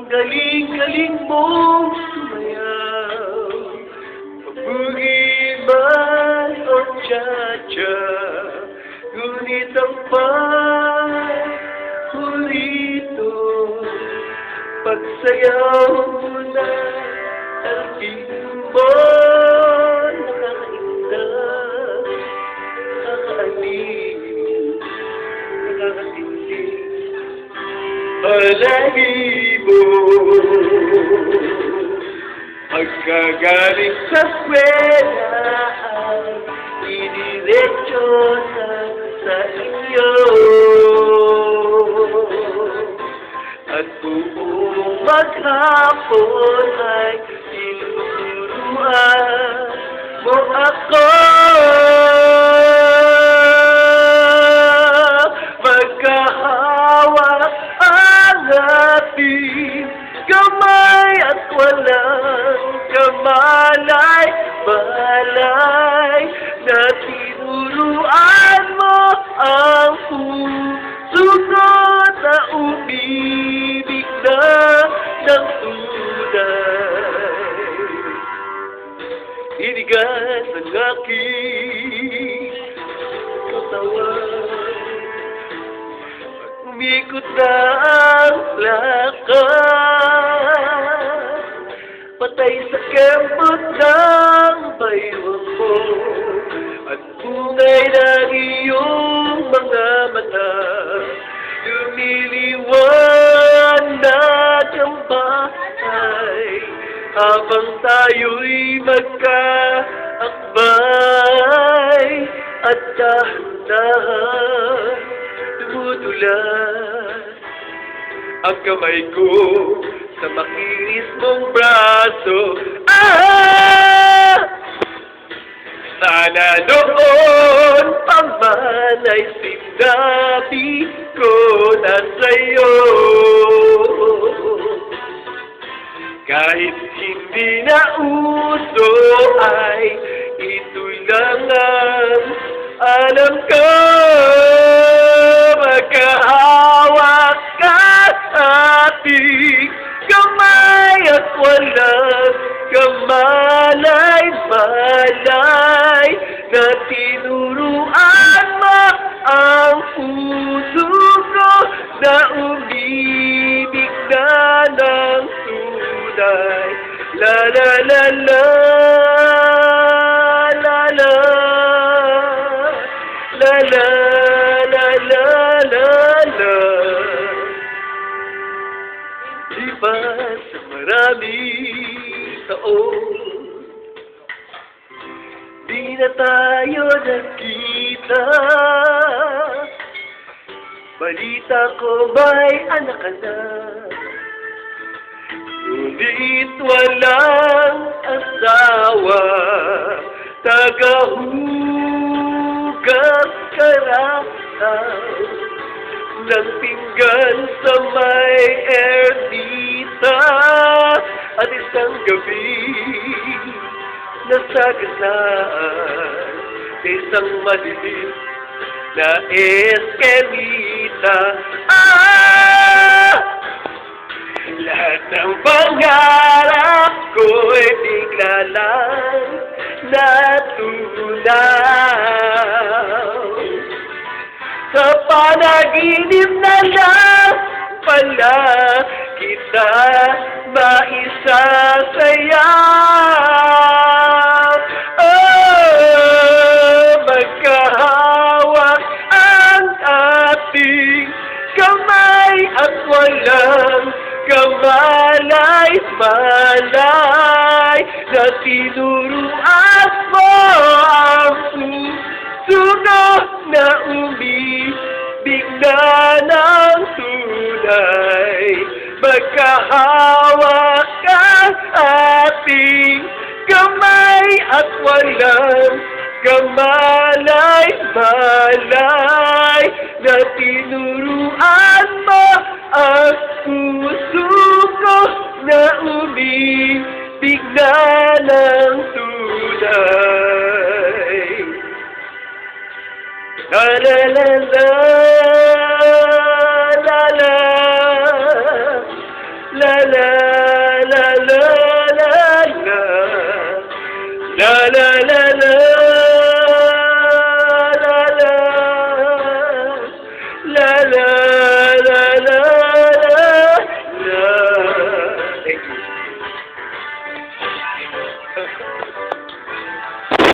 galing-galing mong sumayaw. Mabugi man o cha-cha, ngunit ang pahulito, pagsayaw mo na ang mo, nakakainda, nakakaaliw, nakakatindi, balahibo. Pagkagaling sa eskwela ay idiretso na sa inyo, at buong maghapon ay tinuturuan mo ako. Magkahawak ang ating kamay at walang kamalay-malay na tinuruan mo ang puso ko na umibig na ng tunay. Inigas ang aking katawan, umikot na ang lakas, patay sa kembot ng baywang mo, at bungay ng iyong mga mata, lumiliwanag ang bahay, habang tayo'y magkaakbay, at dahan-dahan dumudulas ang kamay ko sa makinis mong braso. Sana noon pa man ay sinabi ko na sa'yo, kahit hindi na uso ay ito lang ang alam ko. Magkahawak ka ating kamay at walang kamalay-malay na tinuruan mo ang puso ko na umibig na ng tunay. La la la la, la la, la la, la la, la la. Di ba sa maraming taon, di na tayo nagkita, balita ko may anak ka na, ngunit walang asawa, tagahugas karataw ng pinggan sa may erdita, at isang gabi nasagasaan sa isang madilim na eskelita. Lahat ng pangarap ko'y bigla lang natunaw. Sa panaginip na lang pala kita maisasayaw. Magkahawak ang ating kamay at walang kamalay-malay na tinuruan mo ang puso na umibig na ng tunay. Magkahawak ang ating kamay at walang kamalay-malay na tinuruan mo ang puso ko na umibig na ng tunay. La la la la.